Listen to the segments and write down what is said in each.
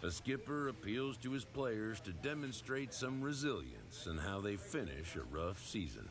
A skipper appeals to his players to demonstrate some resilience in how they finish a rough season.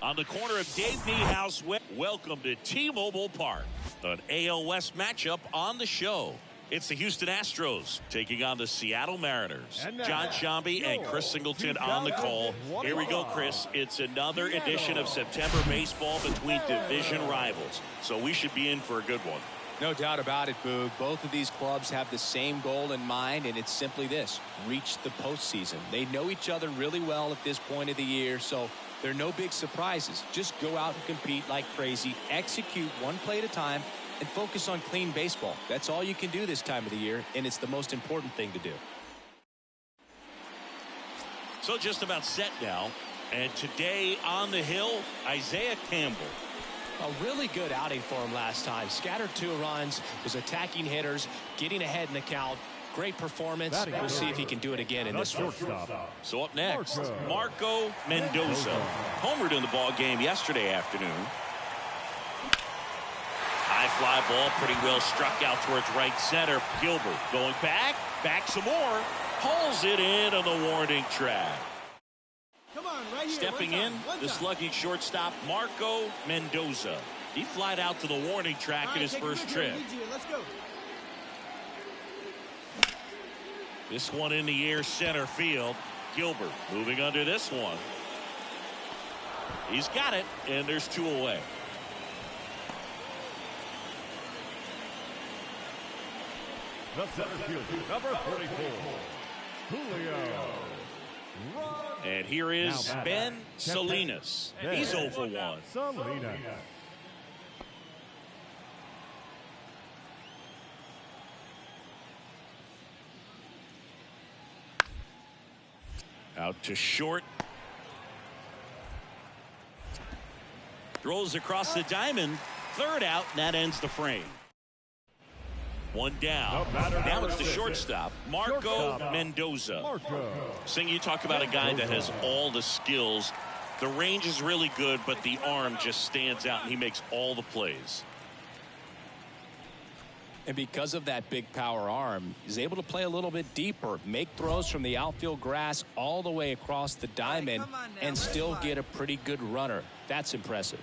On the corner of Dave Niehaus, welcome to T-Mobile Park. An AL West matchup on the show. It's the Houston Astros taking on the Seattle Mariners. John Shambi and Chris Singleton on the call. Here we go, Chris. It's another edition of September baseball between division rivals. So we should be in for a good one. No doubt about it, Boog. Both of these clubs have the same goal in mind, and it's simply this: reach the postseason. They know each other really well at this point of the year, so there are no big surprises. Just go out and compete like crazy, execute one play at a time, and focus on clean baseball. That's all you can do this time of the year, and it's the most important thing to do. So just about set now. And today on the hill, Isaiah Campbell. A really good outing for him last time. Scattered 2 runs, was attacking hitters, getting ahead in the count. Great performance. We'll see if he can do it again in this one. So up next, Marco Mendoza. Homered in the ball game yesterday afternoon. High fly ball, pretty well struck out towards right center. Gilbert going back some more. Hauls it in on the warning track. Come on, right here. Stepping in, the slugging shortstop, Marco Mendoza. He flied out to the warning track in his first trip. Let's go. This one in the air, center field. Gilbert moving under this one. He's got it, and there's 2 away. The center fielder, number 44, Julio. And here is Ben Salinas. He's 0 for 1. Salinas. Out to short. Throws across the diamond. 3rd out, and that ends the frame. 1 down. Now it's the shortstop, Marco Mendoza. Sing, you talk about a guy that has all the skills. The range is really good, but the arm just stands out, and he makes all the plays. And because of that big power arm, he's able to play a little bit deeper, make throws from the outfield grass all the way across the diamond, and still get a pretty good runner. That's impressive.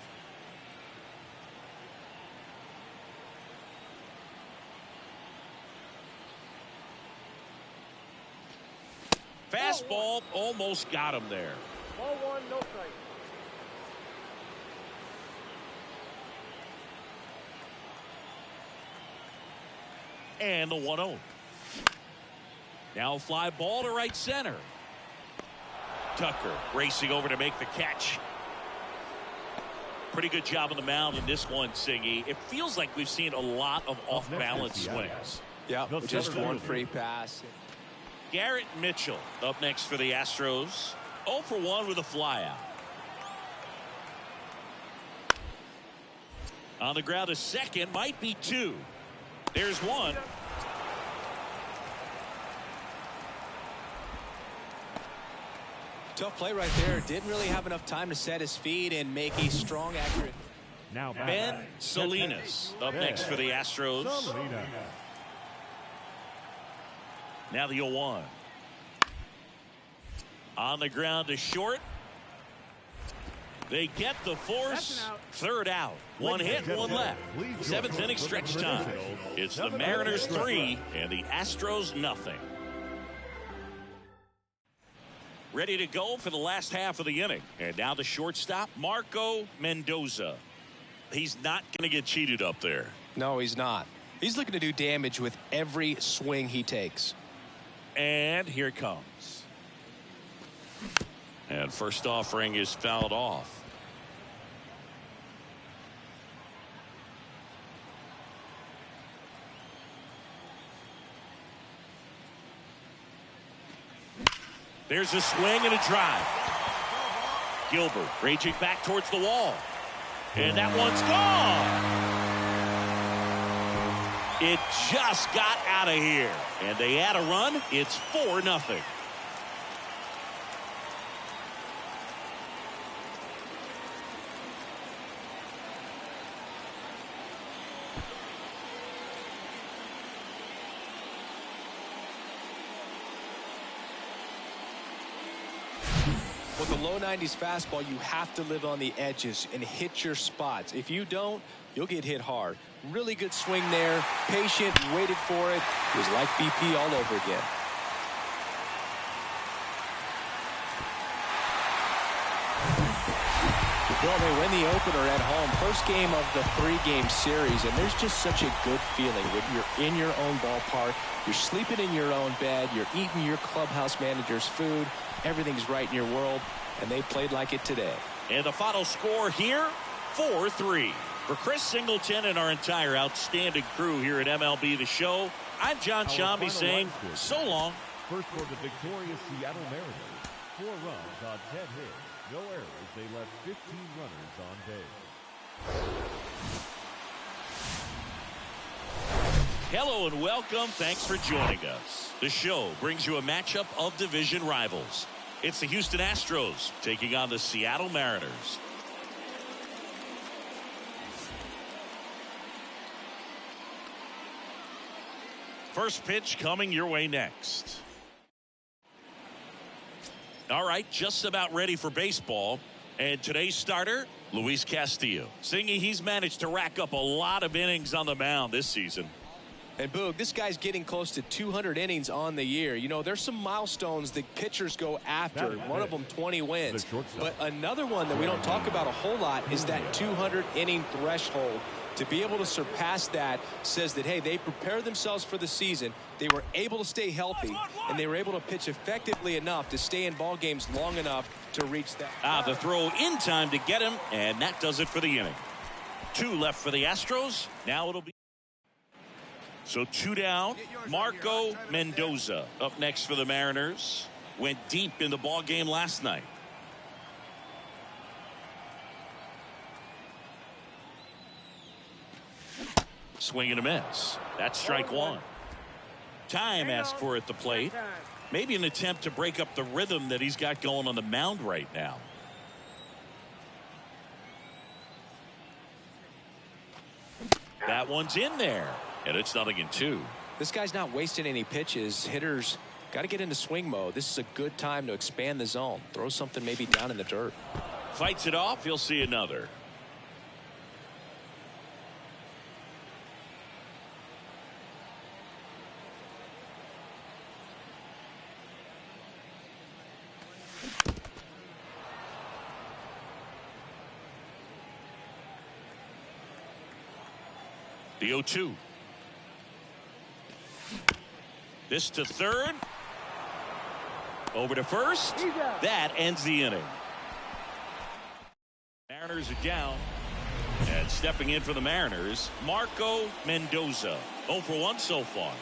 Fastball almost got him there. Ball 1, no strike. And the 1-0. Now fly ball to right center. Tucker racing over to make the catch. Pretty good job on the mound in this one, Singy. It feels like we've seen a lot of off-balance swings. Yeah, just 1 free pass. Garrett Mitchell up next for the Astros. 0 for 1 with a flyout. On the ground, a second, might be 2. There's one. Tough play right there. Didn't really have enough time to set his feet and make a strong, accurate. Now Ben Salinas up next for the Astros. Salinas. Now the 0-1. On the ground to short. They get the force. Third out. One hit, one left. Seventh inning stretch time. It's the Mariners 3 and the Astros nothing. Ready to go for the last half of the inning. And now the shortstop, Marco Mendoza. He's not going to get cheated up there. No, he's not. He's looking to do damage with every swing he takes. And here it comes. And first offering is fouled off. There's a swing and a drive. Gilbert raging back towards the wall. And that one's gone. It just got out of here. And they add a run. It's 4-0. With the low 90s fastball, you have to live on the edges and hit your spots. If you don't, you'll get hit hard. Really good swing there. Patient, waited for it. It was like BP all over again. Well, they win the opener at home. First game of the 3-game series, and there's just such a good feeling when you're in your own ballpark. You're sleeping in your own bed. You're eating your clubhouse manager's food. Everything's right in your world, and they played like it today. And the final score here, 4-3. For Chris Singleton and our entire outstanding crew here at MLB The Show, I'm John Shambi saying so long. First for the victorious Seattle Mariners. 4 runs on 10 hits. No errors. They left 15 runners on base. Hello and welcome. Thanks for joining us. The show brings you a matchup of division rivals. It's the Houston Astros taking on the Seattle Mariners. First pitch coming your way next. All right, just about ready for baseball. And today's starter, Luis Castillo. Singy, he's managed to rack up a lot of innings on the mound this season. And Boog, this guy's getting close to 200 innings on the year. You know, there's some milestones that pitchers go after. One of them 20 wins. But another one that we don't talk about a whole lot is that 200 inning threshold. To be able to surpass that says that, hey, they prepared themselves for the season. They were able to stay healthy, and they were able to pitch effectively enough to stay in ball games long enough to reach that. The throw in time to get him, and that does it for the inning. 2 left for the Astros. Now it'll be. So 2 down. Marco Mendoza up next for the Mariners. Went deep in the ball game last night. Swing and a miss. That's strike 1. Time asked for at the plate. Maybe an attempt to break up the rhythm that he's got going on the mound right now. That one's in there. And it's 0-2. This guy's not wasting any pitches. Hitters got to get into swing mode. This is a good time to expand the zone. Throw something maybe down in the dirt. Fights it off. He'll see another. The 0-2. This to third. Over to first. That ends the inning. Mariners are down. And stepping in for the Mariners, Marco Mendoza. 0 for 1 so far.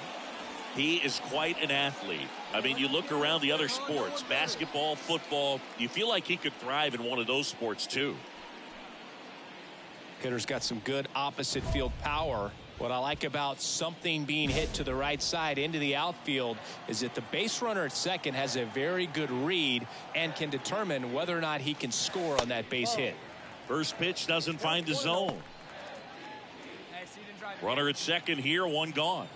He is quite an athlete. I mean, you look around the other sports, basketball, football, you feel like he could thrive in one of those sports too. Hitter's got some good opposite field power. What I like about something being hit to the right side into the outfield is that the base runner at second has a very good read and can determine whether or not he can score on that base hit. First pitch doesn't find the zone. Runner at second here, one gone.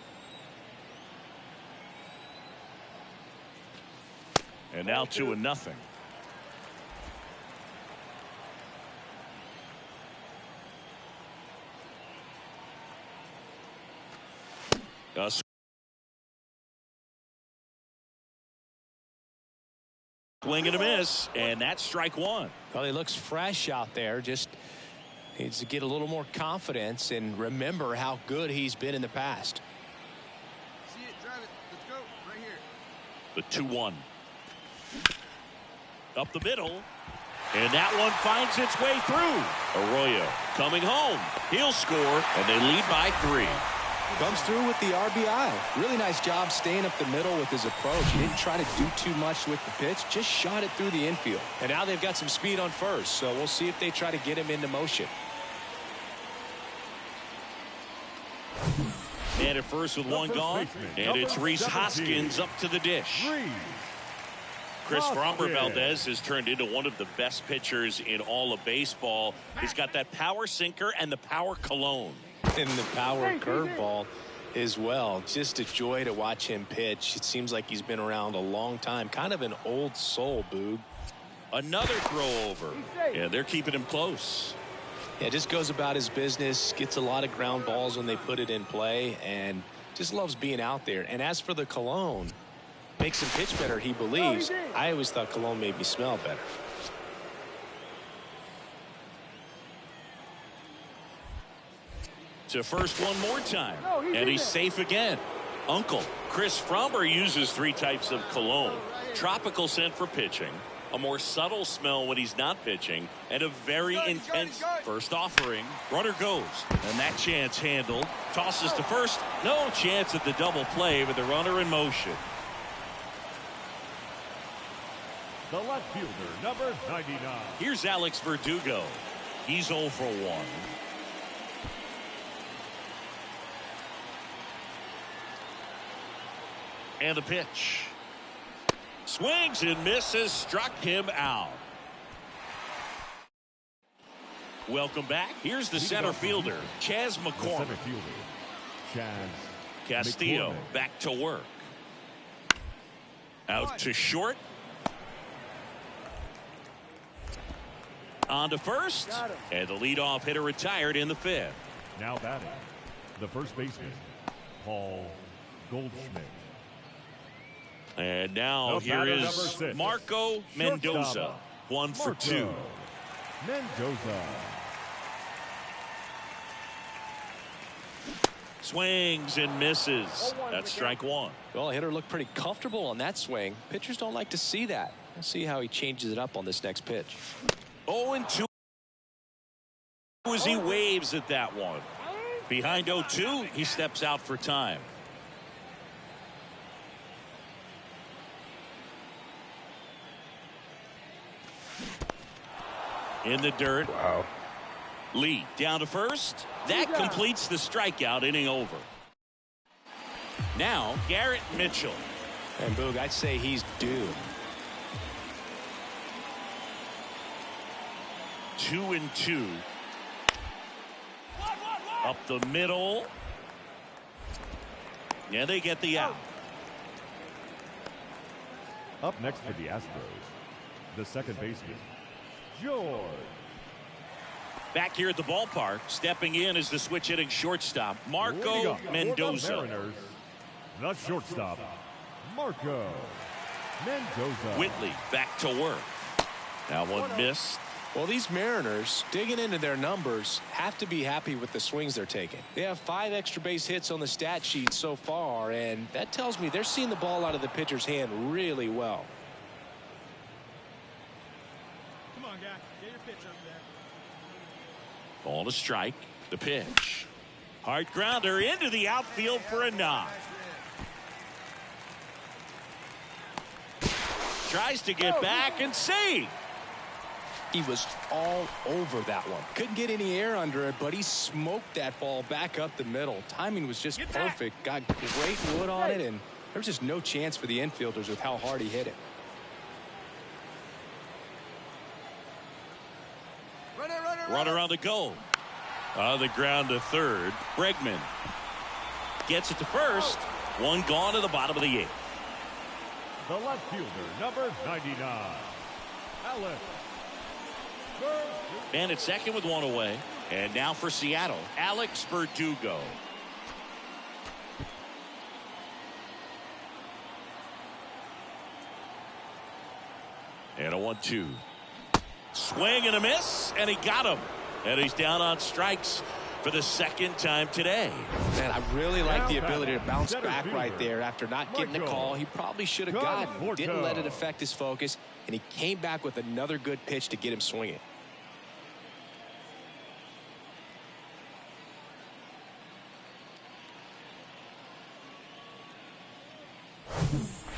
And now 2-0. Swing and a miss, and that's strike one. Well, he looks fresh out there. Just needs to get a little more confidence and remember how good he's been in the past. See it, drive it. Let's go. Right here. The 2-1. Up the middle. And that one finds its way through. Arroyo coming home. He'll score, and they lead by 3. Comes through with the RBI. Really nice job staying up the middle with his approach. He didn't try to do too much with the pitch, just shot it through the infield. And now they've got some speed on first, so we'll see if they try to get him into motion. And at first with one gone, and it's Rhys Hoskins up to the dish. Chris Framber Valdez has turned into one of the best pitchers in all of baseball. He's got that power sinker and the power cologne. And the power curveball as well. Just a joy to watch him pitch. It seems like he's been around a long time. Kind of an old soul, Boog. Another throw over. Yeah, they're keeping him close. Yeah, just goes about his business. Gets a lot of ground balls when they put it in play. And just loves being out there. And as for the cologne, makes him pitch better, he believes. I always thought cologne made me smell better. To first one more time, and he's safe again. Uncle Chris Framber uses 3 types of cologne: tropical scent for pitching, a more subtle smell when he's not pitching, and a very intense first offering. Runner goes, and that chance handled. Tosses to first. No chance at the double play with the runner in motion. The left fielder, number 99. Here's Alex Verdugo. He's 0 for 1. And the pitch. Swings and misses, struck him out. Welcome back. Here's the center fielder, Chas McCormick. Center fielder, Chas Castillo McCormick. back to work. Out to short. On to first. And the leadoff hitter retired in the 5th. Now batting, the first baseman, Paul Goldschmidt. And now The here batter, is number 6, Marco Mendoza. shortstop, 1 for 2. Mendoza. Swings and misses. That's strike 1. Well, the hitter looked pretty comfortable on that swing. Pitchers don't like to see that. We'll see how he changes it up on this next pitch. 0-2 as he waves at that one. Behind 0-2, he steps out for time. In the dirt. Wow. Lee down to first. That completes the strikeout, inning over. Now Garrett Mitchell. And Boog, I'd say he's due. 2-2. Up the middle. Yeah, they get the out. Up next for the Astros, the second baseman, George. Back here at the ballpark, stepping in is the switch hitting shortstop, Marco Mendoza. For the Mariners, the shortstop, Marco Mendoza. Whitley back to work. That one missed. Well, these Mariners, digging into their numbers, have to be happy with the swings they're taking. They have 5 extra base hits on the stat sheet so far, and that tells me they're seeing the ball out of the pitcher's hand really well. Come on, guy. Get your pitch up there. Ball to strike. The pitch. Hard grounder into the outfield for a knock. Tries to get back and save. He was all over that one. Couldn't get any air under it, but he smoked that ball back up the middle. Timing was just perfect. Got great wood on it, and there was just no chance for the infielders with how hard he hit it. Runner on the go. On the ground to third. Bregman gets it to first. One gone to the bottom of the eighth. The left fielder, number 99, Alex. And it's second with one away. And now for Seattle, Alex Verdugo. And a 1-2. Swing and a miss, and he got him. And he's down on strikes for the second time today. Man, I really like the ability to bounce back right there after not getting the call he probably should have gotten. Didn't let it affect his focus, and he came back with another good pitch to get him swinging.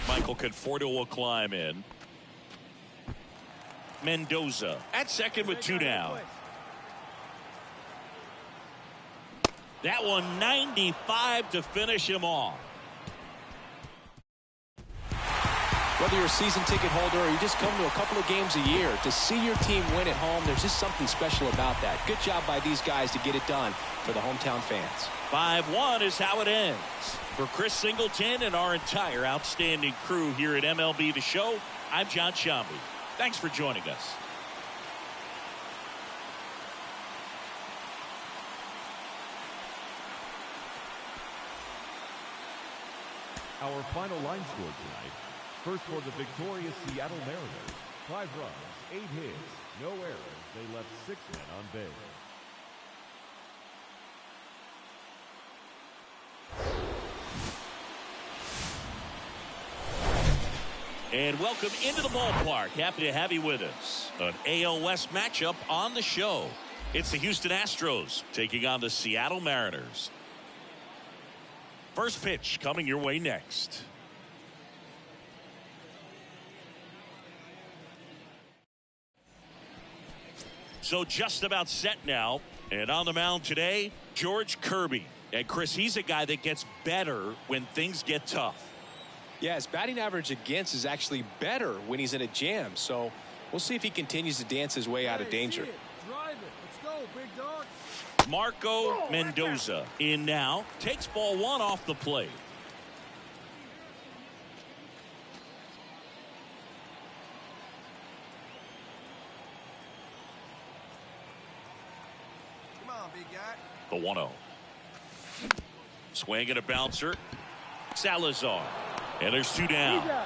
Michael Conforto will climb in. Mendoza at second with two down. That one 95 to finish him off. Whether you're a season ticket holder or you just come to a couple of games a year, to see your team win at home, there's just something special about that. Good job by these guys to get it done for the hometown fans. 5-1 is how it ends. For Chris Singleton and our entire outstanding crew here at MLB The Show, I'm John Shambi. Thanks for joining us. Our final line score tonight. First for the victorious Seattle Mariners. 5 runs, 8 hits, no errors. They left 6 men on base. And welcome into the ballpark. Happy to have you with us. An AL West matchup on the show. It's the Houston Astros taking on the Seattle Mariners. First pitch coming your way next. So just about set now. And on the mound today, George Kirby. And Chris, he's a guy that gets better when things get tough. Yeah, his batting average against is actually better when he's in a jam. So we'll see if he continues to dance his way out of danger. Drive it. Let's go, big dog. Marco Mendoza in now. Takes ball one off the plate. Come on, big guy. The 1-0. Swing and a bouncer. Salazar. And there's 2 down.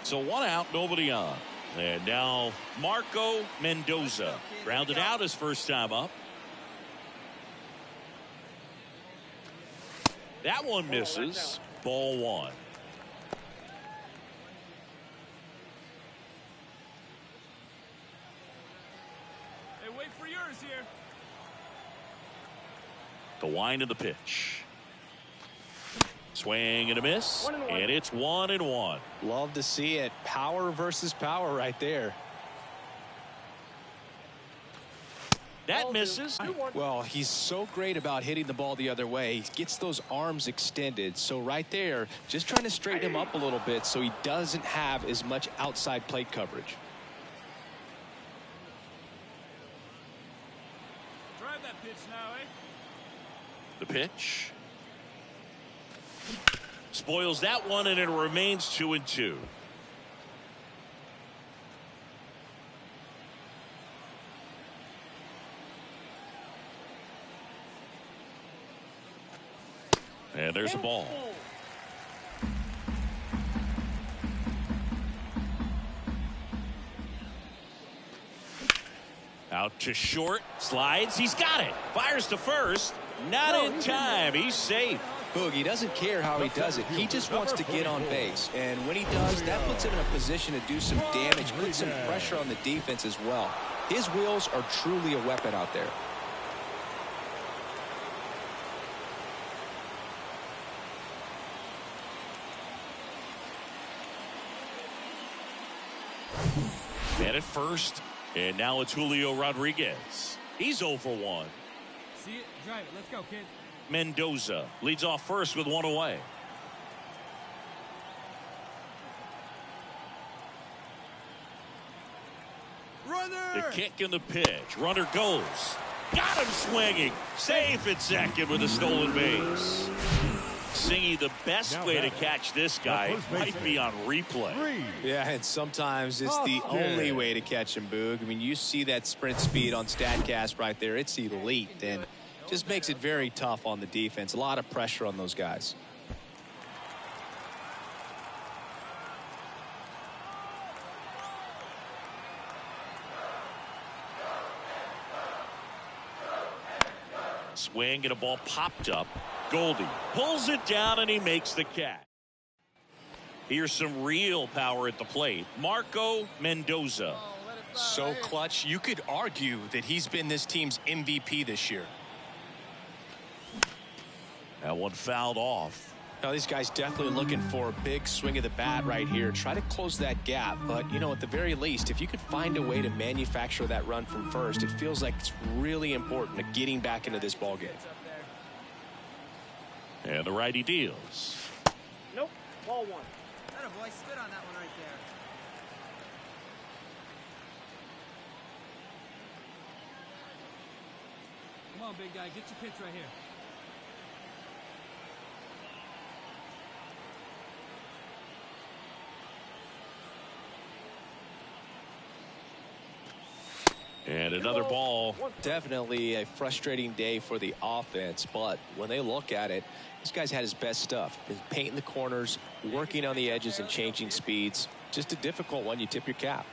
So 1 out, nobody on. And now Marco Mendoza grounded out his first time up. That one misses. Ball 1. Hey, wait for yours here. The wind of the pitch. Swing and a miss. And it's 1-1. Love to see it. Power versus power right there. That misses. Well, he's so great about hitting the ball the other way. He gets those arms extended. So right there, just trying to straighten him up a little bit so he doesn't have as much outside plate coverage. Drive that pitch now, eh? The pitch. Spoils that one, and it remains 2-2. And there's a ball. Out to short. Slides. He's got it. Fires to first. Not in time. He's safe. Boog, he doesn't care how he does it. He just wants to get on base. And when he does, that puts him in a position to do some damage, put some pressure on the defense as well. His wheels are truly a weapon out there. And at first, and now it's Julio Rodriguez. He's 0 for 1. See it, drive it. Let's go, kid. Mendoza leads off first with 1 away. Runner! The kick and the pitch. Runner goes. Got him swinging. Safe at second with a stolen base. Singy, the best way to catch this guy might be on replay. Yeah, and sometimes it's the only way to catch him, Boog. I mean, you see that sprint speed on StatCast right there. It's elite, and just makes it very tough on the defense. A lot of pressure on those guys. Swing and a ball popped up. Goldie pulls it down and he makes the catch. Here's some real power at the plate. Marco Mendoza. So clutch, you could argue that he's been this team's MVP this year. That one fouled off. Now, these guys definitely looking for a big swing of the bat right here. Try to close that gap. But, you know, at the very least, if you could find a way to manufacture that run from first, it feels like it's really important to getting back into this ballgame. And the righty deals. Nope. Ball 1. That a boy, spit on that one right there. Come on, big guy. Get your pitch right here. And another ball. Definitely a frustrating day for the offense, but when they look at it, this guy's had his best stuff. He's painting the corners, working on the edges and changing speeds. Just a difficult one. You tip your cap.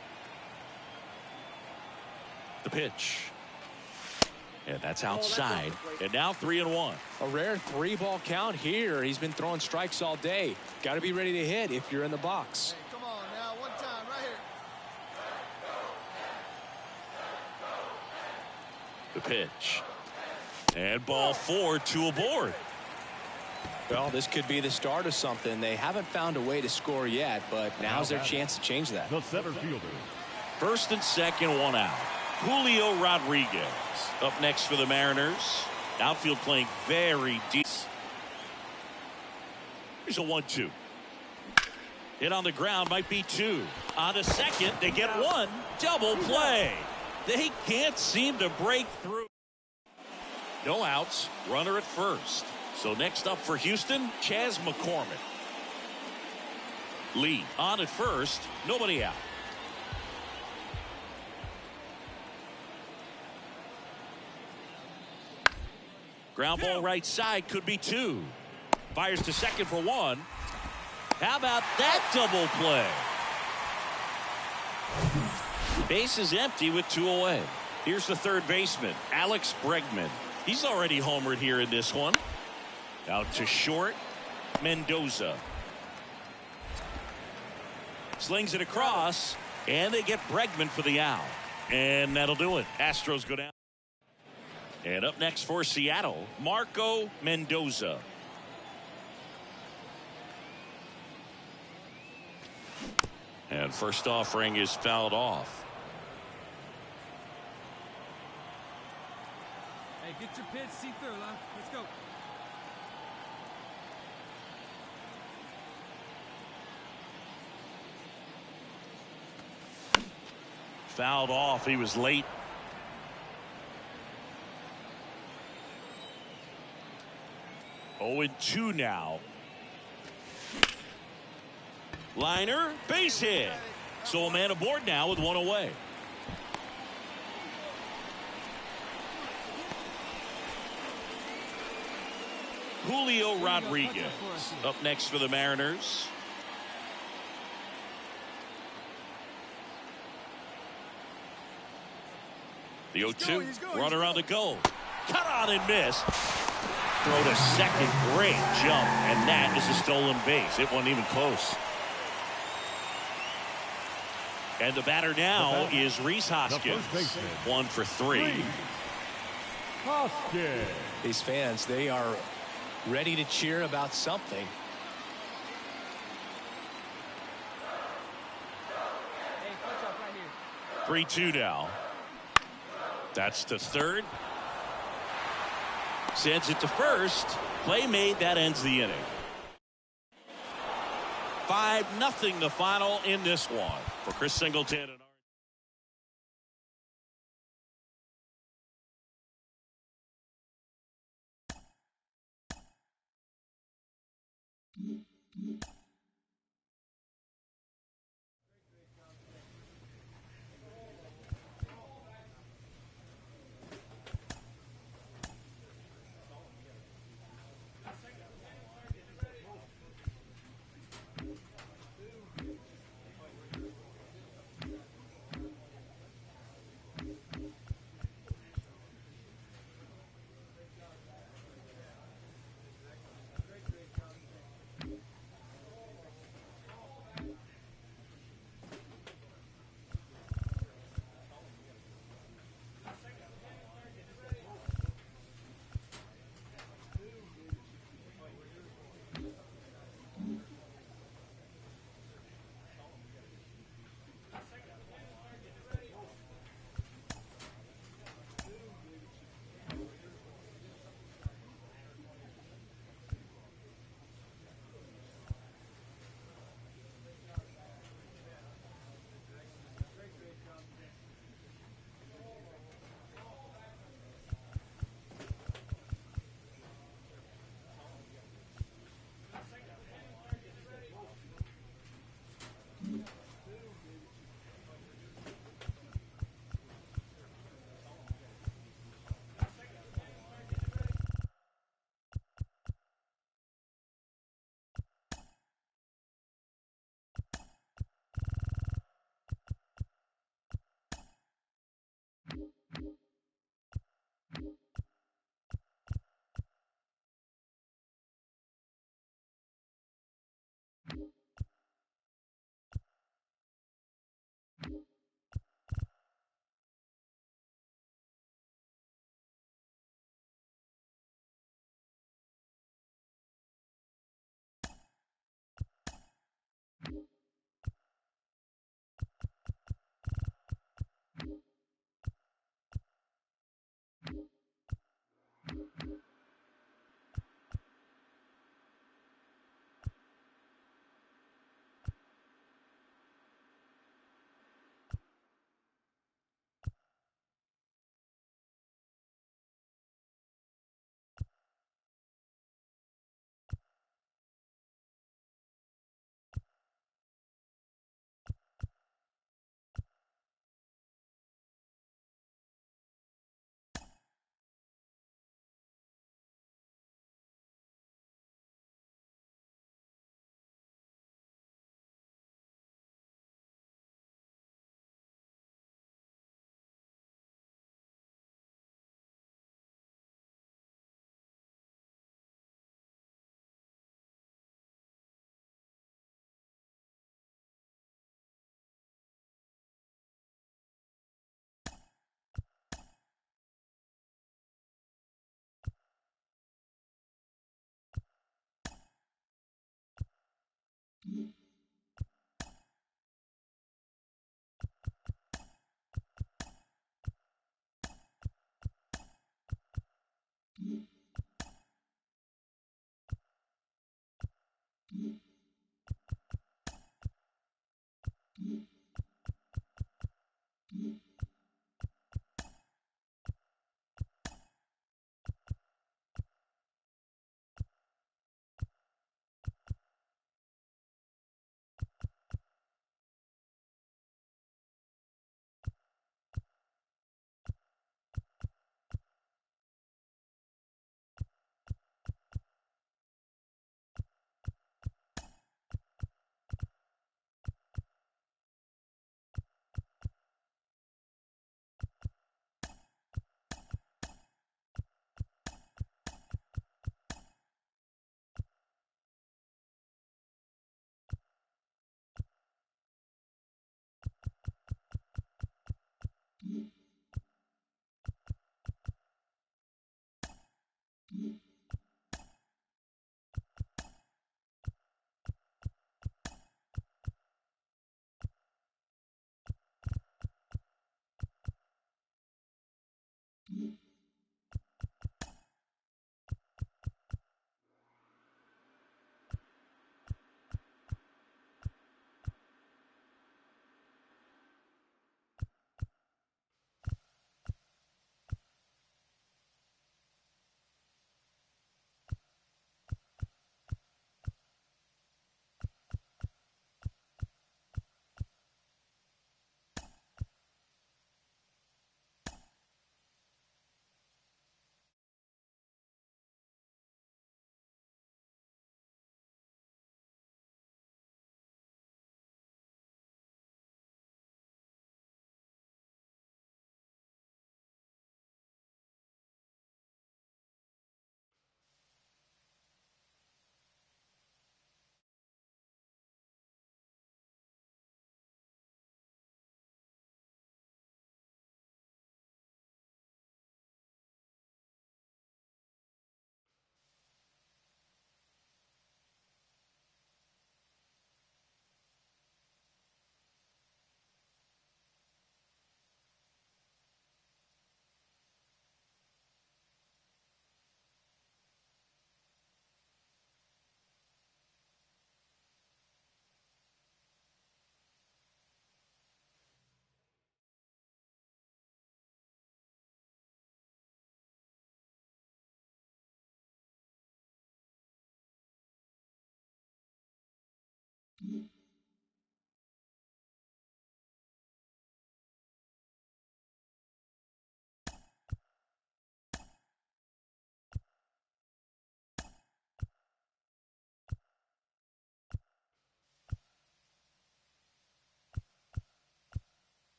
The pitch. And that's outside. And now 3-1. A rare 3-ball count here. He's been throwing strikes all day. Got to be ready to hit if you're in the box. Hey, come on now, one time, right here. The pitch. And ball 4, 2 aboard. Well, this could be the start of something. They haven't found a way to score yet, but now's their chance to change that. The center fielder. First and second, 1 out. Julio Rodriguez up next for the Mariners. Outfield playing very deep. Here's a 1-2. Hit on the ground, might be 2. On to second, they get 1. Double play. They can't seem to break through. No outs, runner at first. So next up for Houston, Chas McCormick. Lee on at first, nobody out. Ground ball right side, could be 2. Fires to second for 1. How about that double play? Base is empty with 2 away. Here's the third baseman, Alex Bregman. He's already homered here in this one. Out to short, Mendoza. Slings it across, and they get Bregman for the out. And that'll do it. Astros go down. And up next for Seattle, Marco Mendoza. And first offering is fouled off. Hey, get your pitch, see through, huh? Let's go. Fouled off. He was late. Oh, 2 now. Liner, base hit. So a man aboard now with 1 away. Julio Rodriguez up next for the Mariners. The 0-2, runner on the go. Cut on and missed. Throw to second, great jump, and that is a stolen base. It wasn't even close. And the batter now is Rhys Hoskins. 1 for 3. Hoskins. These fans, they are ready to cheer about something. Hey, watch out, 3-2 now. That's to third. Sends it to first. Play made. That ends the inning. 5-0 the final in this one. For Chris Singleton.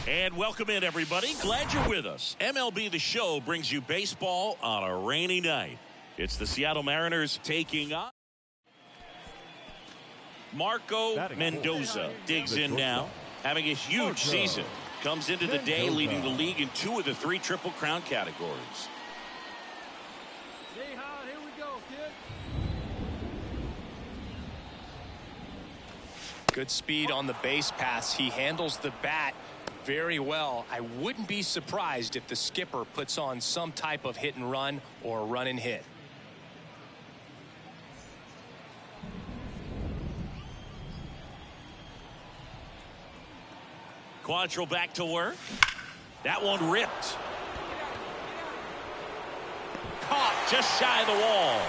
And welcome in, everybody. Glad you're with us. MLB The Show brings you baseball on a rainy night. It's the Seattle Mariners taking on Marco Mendoza. Digs in now, having a huge season. Comes into the day leading the league in 2 of the 3 Triple Crown categories. Say hi, here we go, kid. Good speed on the base pass. He handles the bat very well. I wouldn't be surprised if the skipper puts on some type of hit and run or run and hit. Quantrill back to work. That one ripped. Caught just shy of the wall.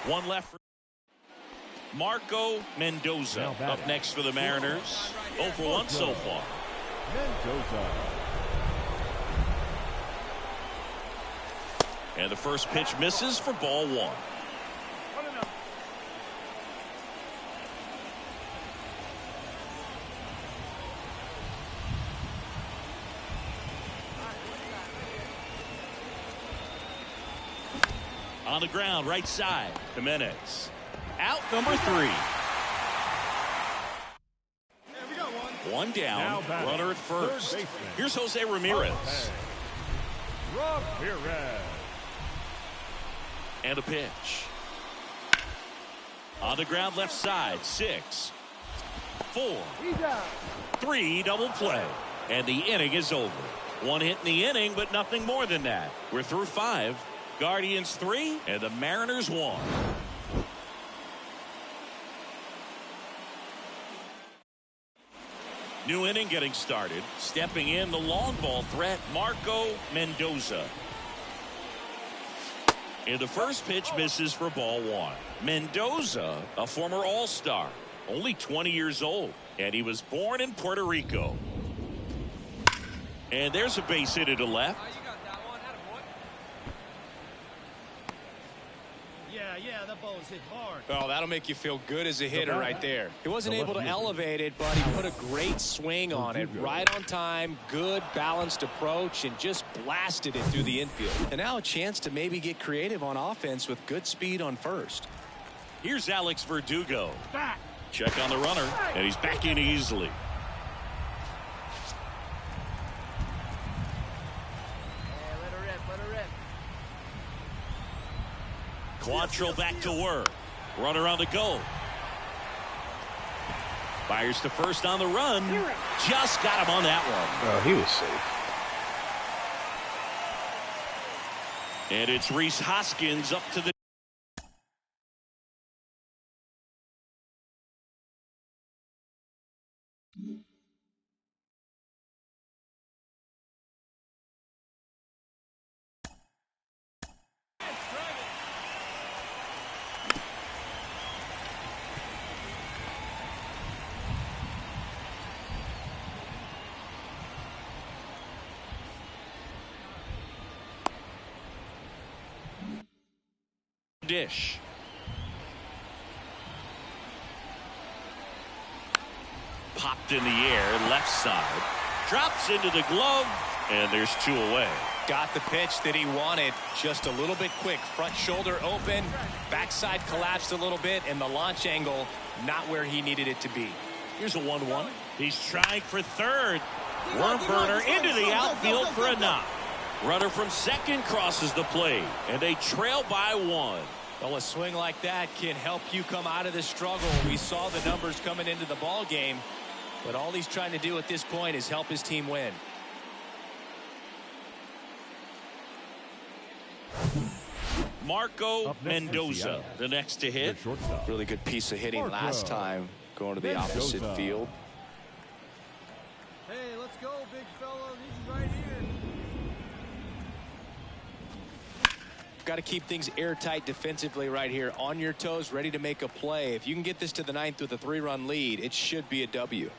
One left. Marco Mendoza up next for the Mariners. 0 for 1 so far. Mendoza. And the first pitch misses for ball 1. On the ground, right side, Jimenez. Out number 3. One down, runner at first. Here's Jose Ramirez. And a pitch. On the ground, left side, 6, 4, 3, double play. And the inning is over. 1 hit in the inning, but nothing more than that. We're through 5. Guardians 3, and the Mariners 1. New inning getting started. Stepping in, the long ball threat, Marco Mendoza. And the first pitch misses for ball 1. Mendoza, a former All-Star, only 20 years old, and he was born in Puerto Rico. And there's a base hit to left. Yeah, that ball was hit hard. Oh, that'll make you feel good as a hitter right there. He wasn't able to elevate it, but he put a great swing on it. Right on time, good balanced approach, and just blasted it through the infield. And now a chance to maybe get creative on offense with good speed on first. Here's Alex Verdugo. Check on the runner, and he's back in easily. Quantrill back to work. Runner on the go. Fires to first on the run. Just got him on that one. Oh, he was safe. And it's Rhys Hoskins up to the dish. Popped in the air, left side. Drops into the glove, and there's 2 away. Got the pitch that he wanted, just a little bit quick. Front shoulder open, backside collapsed a little bit, and the launch angle not where he needed it to be. Here's a 1-1. He's trying for third. Worm burner into the outfield for a knock. Runner from second crosses the plate, and they trail by 1. Well, a swing like that can help you come out of this struggle. We saw the numbers coming into the ball game, but all he's trying to do at this point is help his team win. Marco Mendoza, the next to hit. Really good piece of hitting last time, going to the opposite field. Hey, let's go, big fella. Need you right here. Got to keep things airtight defensively right here. On your toes, ready to make a play. If you can get this to the 9th with a 3-run lead, it should be a W.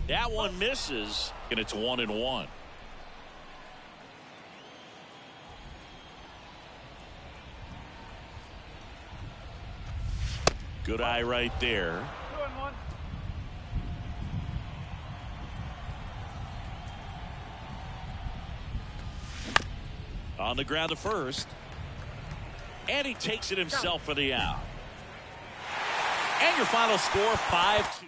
That one misses, and it's 1-1. Good eye right there. 2-1. On the ground to first. And he takes it himself for the out. And your final score, 5-2.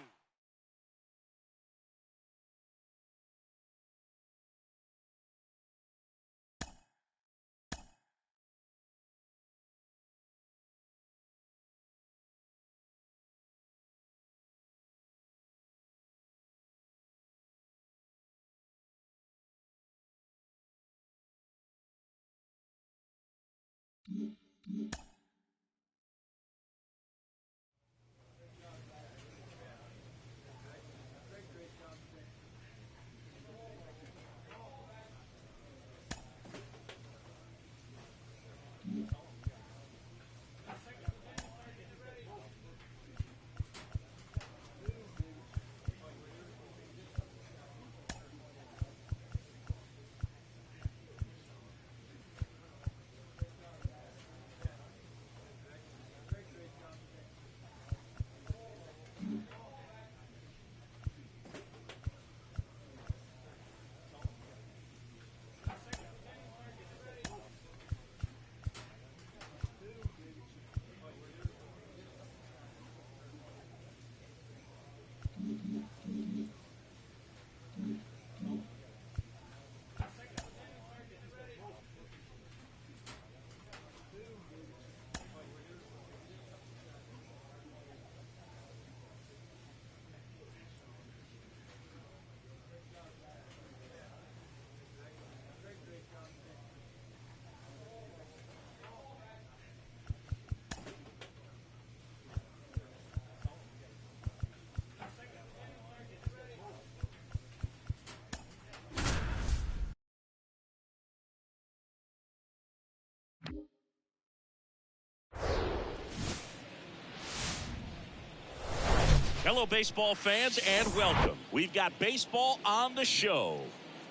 Hello, baseball fans, and welcome. We've got baseball on the show.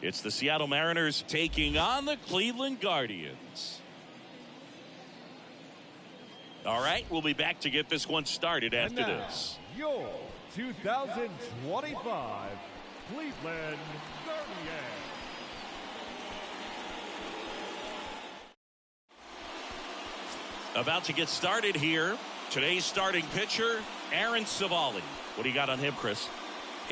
It's the Seattle Mariners taking on the Cleveland Guardians. All right, we'll be back to get this one started after this. Your 2025 Cleveland Guardians. About to get started here. Today's starting pitcher, Aaron Savali. What do you got on him, Chris?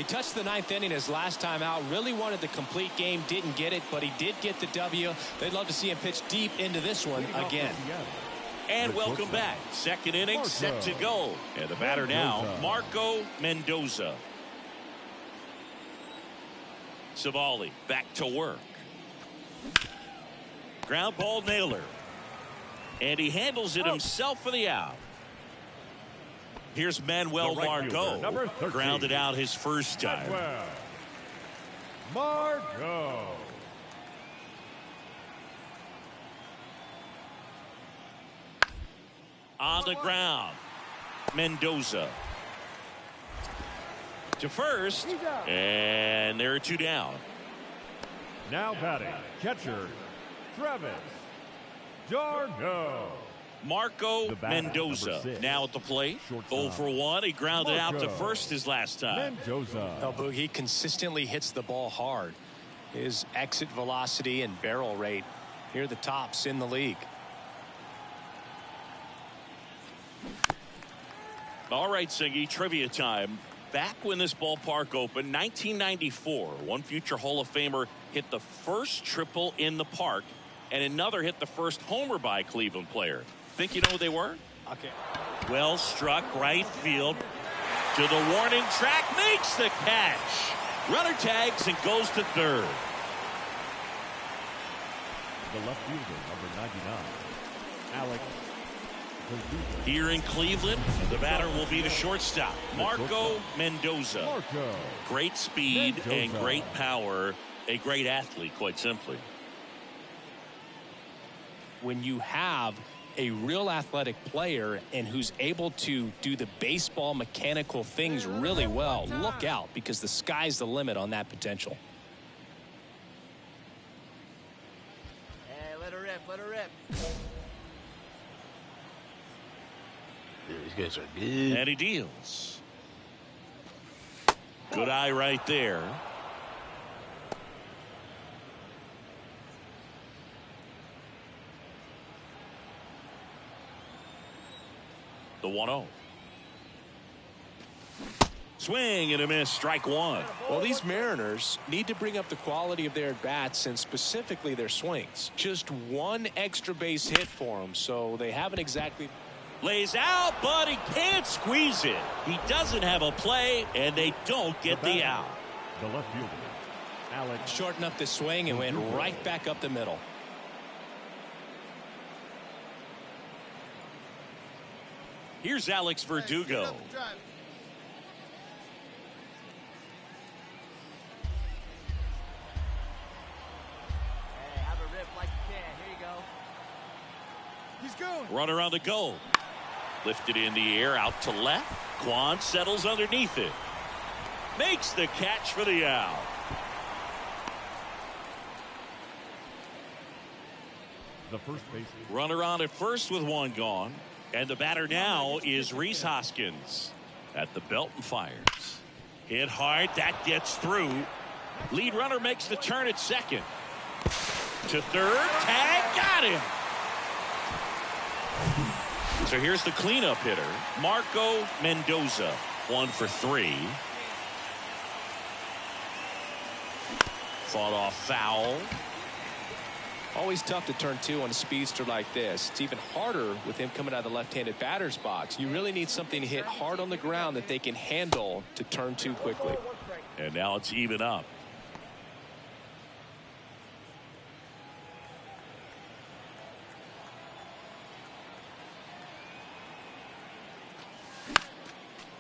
He touched the ninth inning his last time out. Really wanted the complete game. Didn't get it, but he did get the W. They'd love to see him pitch deep into this one again. And welcome back. Second inning set to go. And the batter now, Marco Mendoza. Savali back to work. Ground ball nailer. And he handles it himself for the out. Here's Manuel Margot. Grounded out his first time. Margot. On the ground, Mendoza to first, and there are two down. Now batting, catcher, Travis d'Arnaud. Marco Mendoza now at the plate. 0 for 1. He grounded out to first his last time. Mendoza. Oh, Boog, he consistently hits the ball hard. His exit velocity and barrel rate, here are the tops in the league. All right, Singy, trivia time. Back when this ballpark opened, 1994, one future Hall of Famer hit the first triple in the park, and another hit the first homer by a Cleveland player. Think you know who they were? Okay. Well struck, right field. To the warning track, makes the catch. Runner tags and goes to third. The left fielder, number 99, Alex. Here in Cleveland, the batter will be the shortstop, Marco Mendoza. Great speed and great power. A great athlete, quite simply. When you have a real athletic player and who's able to do the baseball mechanical things really well, look out, because the sky's the limit on that potential. Hey, let her rip, let her rip. These guys are good. And he deals. Good eye right there. The 1-0. Swing and a miss, strike one. Well, these Mariners need to bring up the quality of their at-bats and specifically their swings. Just one extra base hit for them, so they haven't exactly... Lays out, but he can't squeeze it. He doesn't have a play, and they don't get the out. The left fielder, Alex. Shortened up the swing and went right back up the middle. Here's Alex Verdugo. Hey, have a rip like you can. Here you go. He's going. Runner on the goal. Lifted in the air, out to left. Quan settles underneath it. Makes the catch for the out. The first baseman. Runner on at first with one gone. And the batter now is Rhys Hoskins. At the belt and fires. Hit hard. That gets through. Lead runner makes the turn at second. To third. Tag. Got him. So here's the cleanup hitter, Marco Mendoza. 1 for 3. Fought off foul. Always tough to turn two on a speedster like this. It's even harder with him coming out of the left-handed batter's box. You really need something to hit hard on the ground that they can handle to turn two quickly. And now it's even up.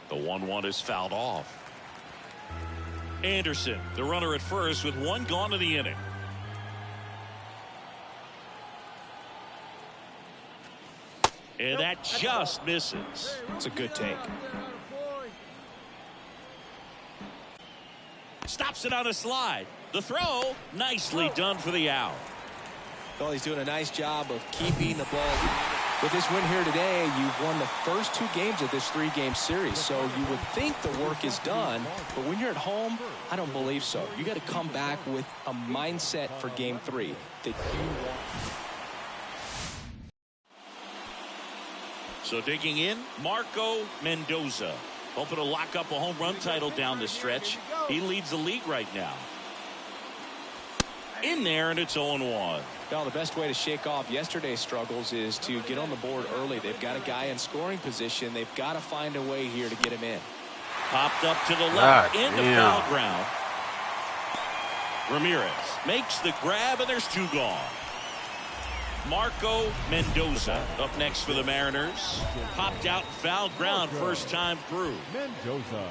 The 1-1 is fouled off. Anderson, the runner at first with one gone in the inning. And that just misses. It's a good take. Stops it on a slide. The throw, nicely done for the out. Well, he's doing a nice job of keeping the ball. With this win here today, you've won the first 2 games of this 3-game series. So you would think the work is done, but when you're at home, I don't believe so. You got to come back with a mindset for game 3 that you want. So digging in, Marco Mendoza. Hoping to lock up a home run title down the stretch. He leads the league right now. In there, and it's 0-1. Well, the best way to shake off yesterday's struggles is to get on the board early. They've got a guy in scoring position. They've got to find a way here to get him in. Popped up to the left into foul ground. Ramirez makes the grab, and there's 2 gone. Marco Mendoza up next for the Mariners. Popped out foul ground first time through. Mendoza.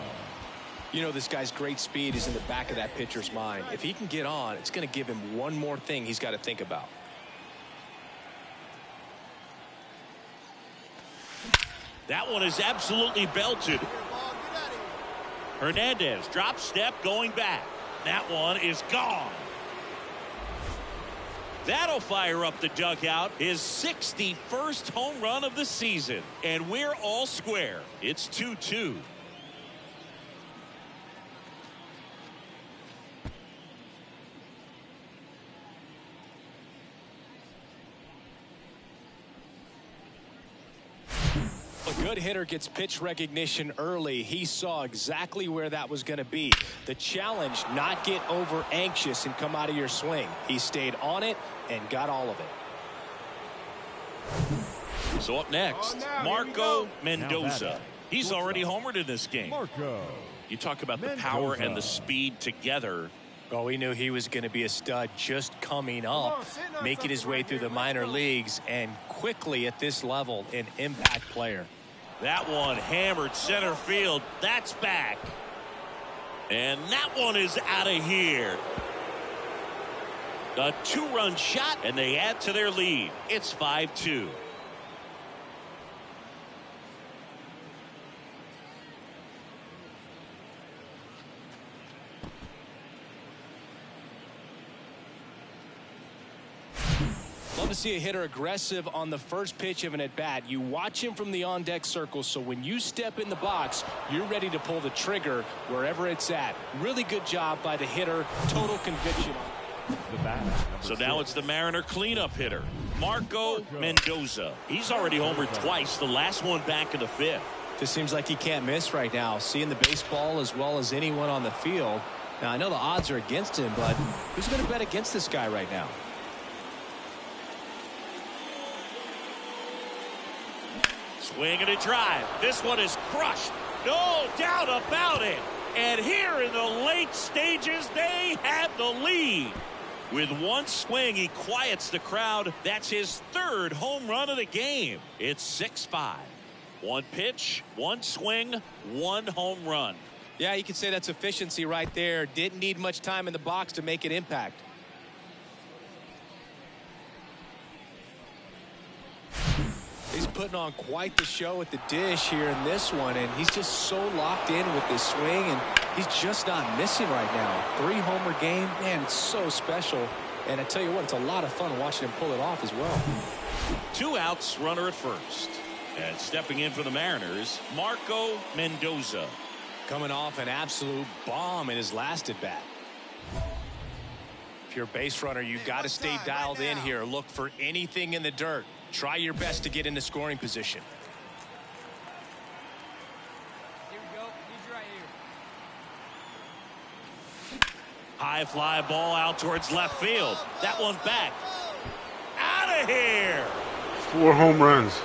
You know, this guy's great speed is in the back of that pitcher's mind. If he can get on, it's going to give him one more thing he's got to think about. That one is absolutely belted. Hernandez drop step going back. That one is gone. That'll fire up the dugout. His 61st home run of the season. And we're all square. It's 2-2. A good hitter gets pitch recognition early. He saw exactly where that was going to be. The challenge, not get over anxious and come out of your swing. He stayed on it and got all of it. So up next, Marco Mendoza. He's already homered in this game. Marco. You talk about the power and the speed together. Oh, we knew he was going to be a stud just coming up, making his way through the minor leagues, and quickly at this level, an impact player. That one hammered center field. That's back. And that one is out of here. A 2-run shot, and they add to their lead. It's 5-2. Love to see a hitter aggressive on the first pitch of an at-bat. You watch him from the on-deck circle, so when you step in the box, you're ready to pull the trigger wherever it's at. Really good job by the hitter. Total conviction. So now it's the Mariner cleanup hitter, Marco Mendoza. He's already homered twice, the last one back in the 5th. Just seems like he can't miss right now. Seeing the baseball as well as anyone on the field. Now, I know the odds are against him, but who's going to bet against this guy right now? Swing and a drive. This one is crushed. No doubt about it. And here in the late stages, they have the lead. With one swing, he quiets the crowd. That's his 3rd home run of the game. It's 6-5. One pitch, one swing, one home run. Yeah, you can say that's efficiency right there. Didn't need much time in the box to make it impact. He's putting on quite the show at the dish here in this one, and he's just so locked in with this swing, and he's just not missing right now. 3-homer game, man, it's so special. And I tell you what, it's a lot of fun watching him pull it off as well. 2 outs, runner at first. And stepping in for the Mariners, Marco Mendoza. Coming off an absolute bomb in his last at bat. If you're a base runner, you got to stay dialed in here. Look for anything in the dirt. Try your best to get into scoring position. Here we go. Need you right here. High fly ball out towards left field. That one back. Out of here. 4 home runs.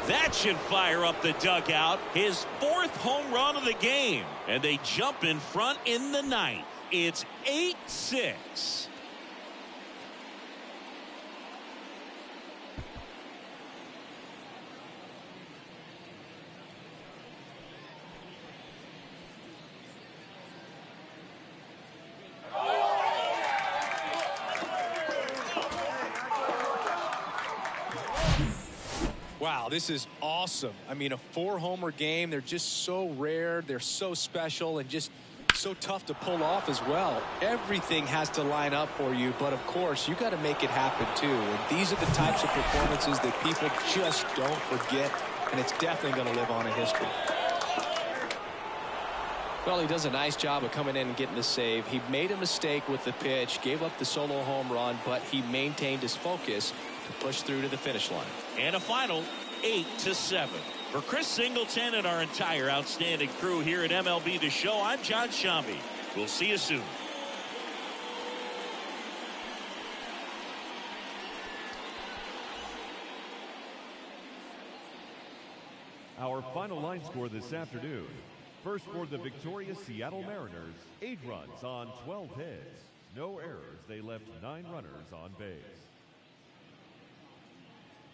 That should fire up the dugout. His 4th home run of the game. And they jump in front in the 9th. It's 8-6. Wow, this is awesome. I mean, a 4-homer game. They're just so rare. They're so special and just so tough to pull off as well. Everything has to line up for you, but of course, you got to make it happen too. And these are the types of performances that people just don't forget, and it's definitely going to live on in history. Well, he does a nice job of coming in and getting the save. He made a mistake with the pitch, gave up the solo home run, but he maintained his focus to push through to the finish line. And a final 8-7. For Chris Singleton and our entire outstanding crew here at MLB The Show, I'm John Shambi. We'll see you soon. Our final line score this afternoon. First for the victorious Seattle Mariners, 8 runs on 12 hits. No errors. They left 9 runners on base.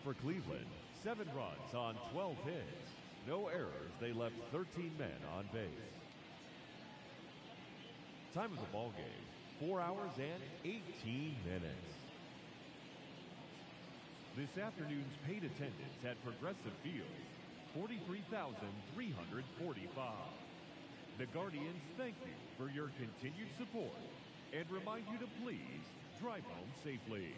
For Cleveland, 7 runs on 12 hits. No errors. They left 13 men on base. Time of the ball game, 4 hours and 18 minutes. This afternoon's paid attendance at Progressive Field, 43,345. The Guardians thank you for your continued support and remind you to please drive home safely.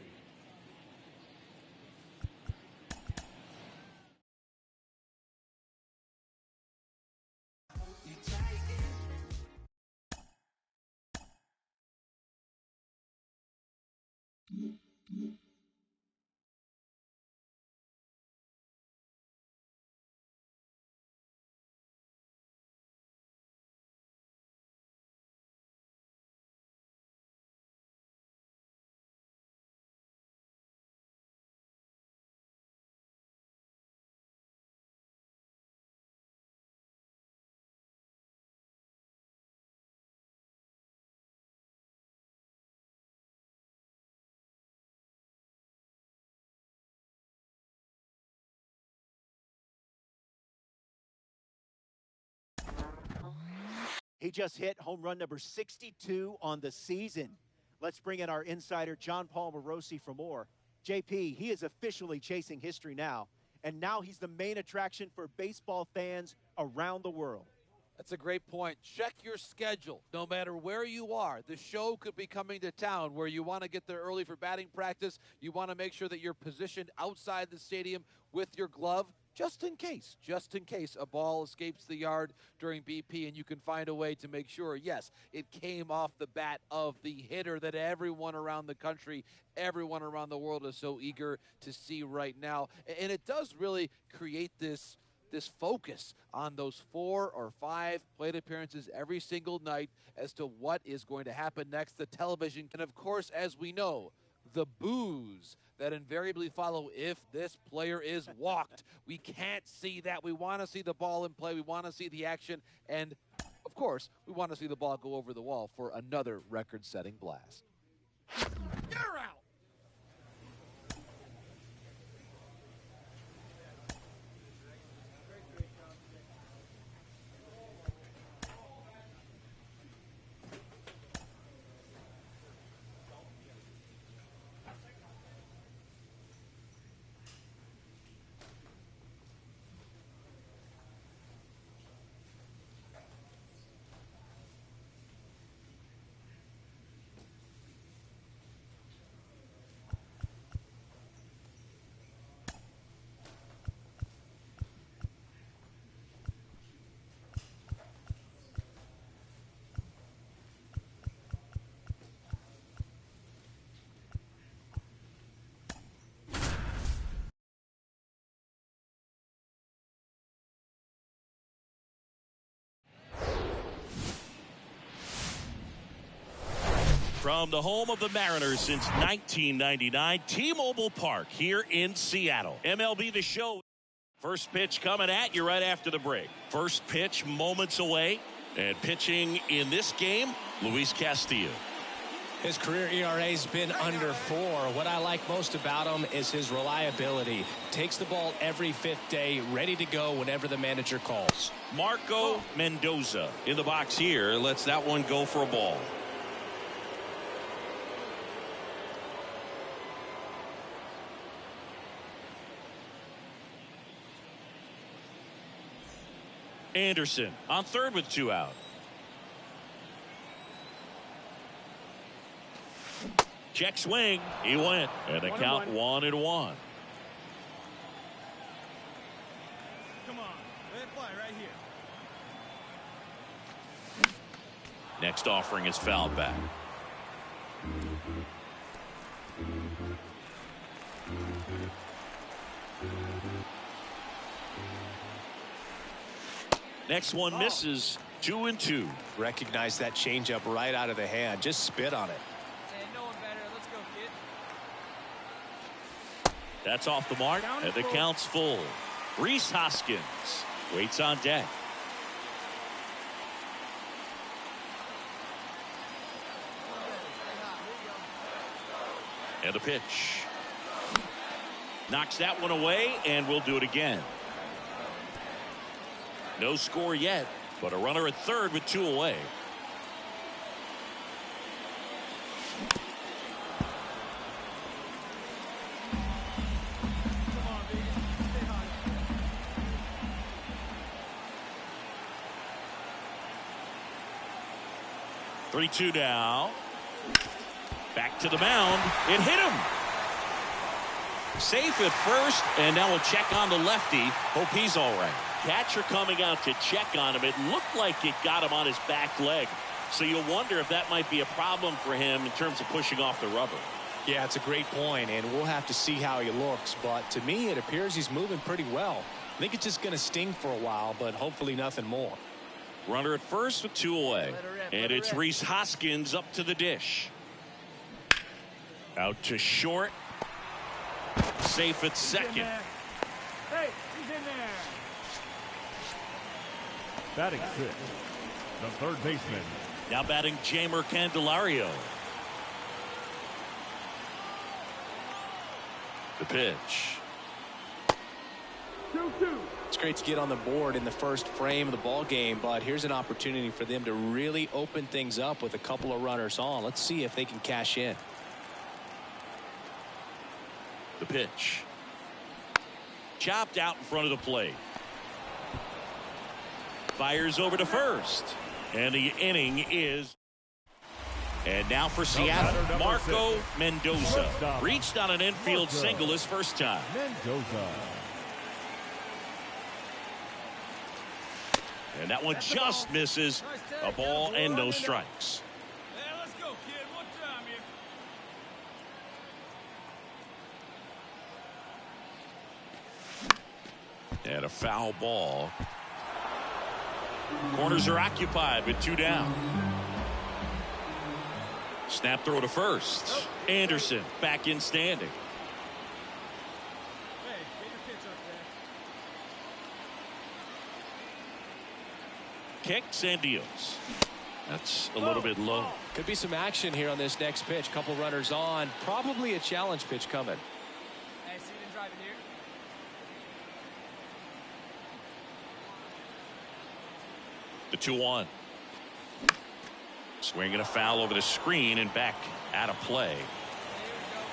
He just hit home run number 62 on the season. Let's bring in our insider, John Paul Morosi, for more. JP, he is officially chasing history now, and now he's the main attraction for baseball fans around the world. That's a great point. Check your schedule. No matter where you are, the show could be coming to town where you want to get there early for batting practice. You want to make sure that you're positioned outside the stadium with your glove, just in case a ball escapes the yard during BP, and you can find a way to make sure, yes, it came off the bat of the hitter that everyone around the country, everyone around the world is so eager to see right now. And it does really create this focus on those 4 or 5 plate appearances every single night as to what is going to happen next. The television, and of course, as we know, the boos that invariably follow if this player is walked. We can't see that. We want to see the ball in play. We want to see the action. And, of course, we want to see the ball go over the wall for another record-setting blast. You're out. From the home of the Mariners since 1999, T-Mobile Park here in Seattle. MLB The Show. First pitch coming at you right after the break. First pitch moments away. And pitching in this game, Luis Castillo. His career ERA's been under 4. What I like most about him is his reliability. Takes the ball every 5th day, ready to go whenever the manager calls. Marco Mendoza in the box here. Lets that one go for a ball. Anderson on third with 2 out. Check swing. He went. And the count 1-1. Come on. Let it fly right here. Next offering is fouled back. Next one misses. 2-2. Recognize that changeup right out of the hand. Just spit on it. No one better. Let's go, kid. That's off the mark, and the count's full. Rhys Hoskins waits on deck. And the pitch. Knocks that one away, and we'll do it again. No score yet, but a runner at third with 2 away. Come on, baby. Stay hot. Three-two now. Back to the mound. It hit him. Safe at first, and now we'll check on the lefty. Hope he's all right. Catcher coming out to check on him. It looked like it got him on his back leg. So you'll wonder if that might be a problem for him in terms of pushing off the rubber. Yeah, it's a great point, and we'll have to see how he looks. But to me, it appears he's moving pretty well. I think it's just going to sting for a while, but hopefully nothing more. Runner at first with 2 away. And it's Rhys Hoskins up to the dish. Out to short. Safe at second. Hey, he's in there. Batting 6, the third baseman. Now batting Jamer Candelario. The pitch. 2-2. It's great to get on the board in the first frame of the ball game, but here's an opportunity for them to really open things up with a couple of runners on. Let's see if they can cash in. The pitch. Chopped out in front of the plate. Fires over to first. And the inning is. And now for Seattle, Marco Mendoza. Reached on an infield single his first time. Mendoza. And that one just misses. A ball and no strikes. Hey, let's go, kid. One time here. And a foul ball. Corners are occupied with 2 down. Snap throw to first. Anderson back in standing. Hey, get your pitch up there. Kicks and deals. That's a little bit low. Could be some action here on this next pitch. Couple runners on. Probably a challenge pitch coming. Hey, see them driving here? The 2-1. Swinging a foul over the screen and back out of play.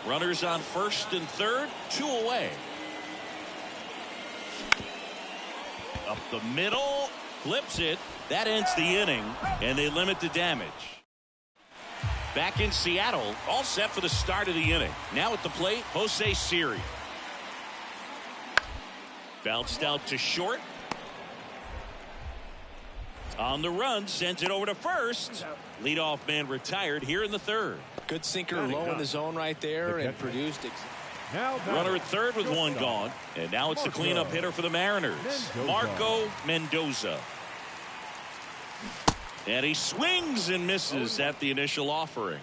Runners on first and third, 2 away. Up the middle, flips it. That ends the inning, and they limit the damage. Back in Seattle, all set for the start of the inning. Now at the plate, Jose Siri. Bounced out to short. On the run, sends it over to first. Leadoff man retired here in the third. Good sinker low in the zone right there and produced. Runner at third with 1 gone. And now it's the cleanup hitter for the Mariners, Marco Mendoza. And he swings and misses at the initial offering.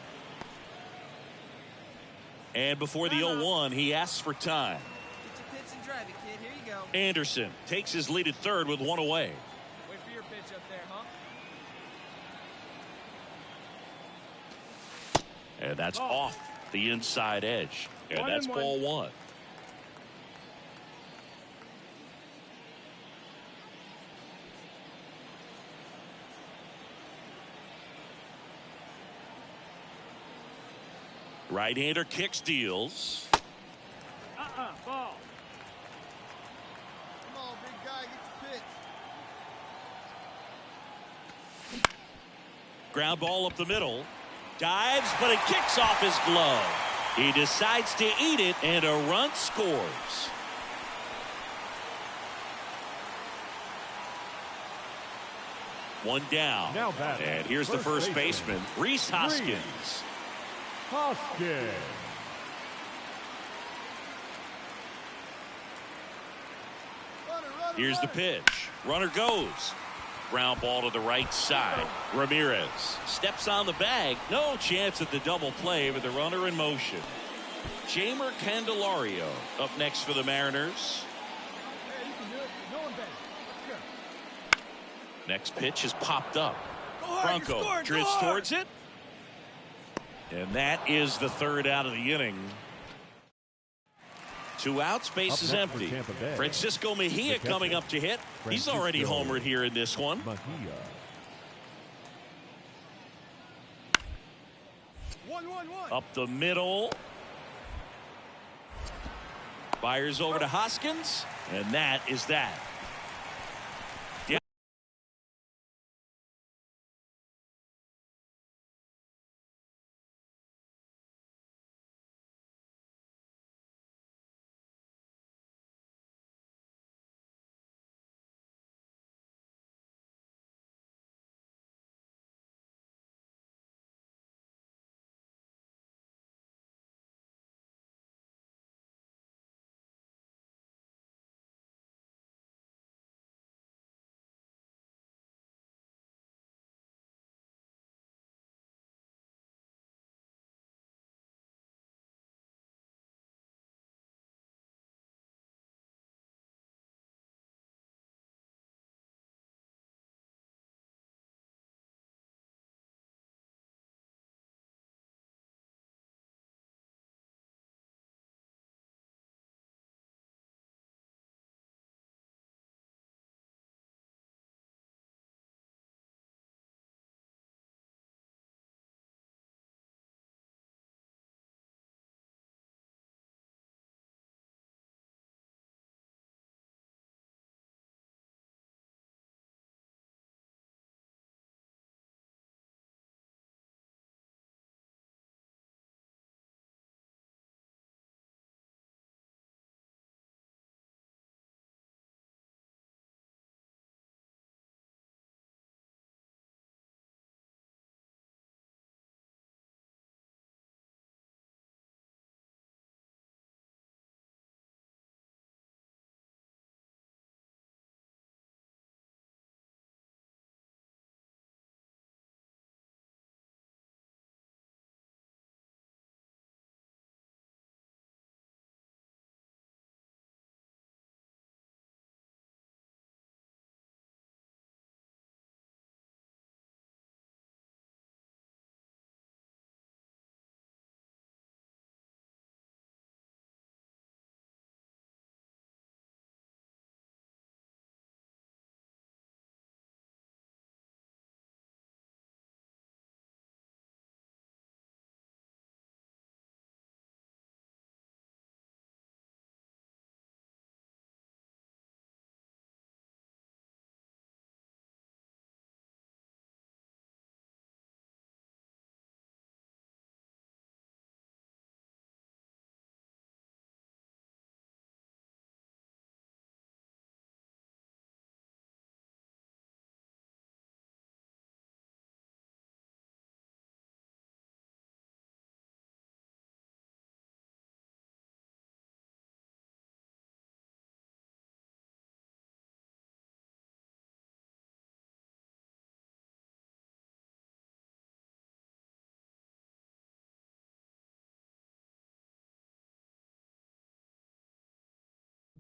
And before the 0-1, he asks for time. Get your pitch and drive it, kid. Here you go. Anderson takes his lead at third with 1 away. Wait for your pitch up there, huh? And that's off the inside edge. And that's ball 1. Right-hander kicks, deals. Ball. Come on, big guy, get your pitch. Ground ball up the middle. Dives, but it kicks off his glove. He decides to eat it, and a run scores. One down. Now batting. And here's the first baseman, Rhys Hoskins. Hoskins. Runner, Here's the pitch. Runner goes. ground ball to the right side. Ramirez steps on the bag. No chance at the double play with the runner in motion. Jamer Candelario up next for the Mariners. Next pitch is popped up. Franco drifts towards it. And that is the third out of the inning. 2 outs, base is empty. Francisco Mejia coming up to hit. He's already homered here in this one. Up the middle. Fires over to Hoskins. And that is that.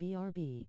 BRB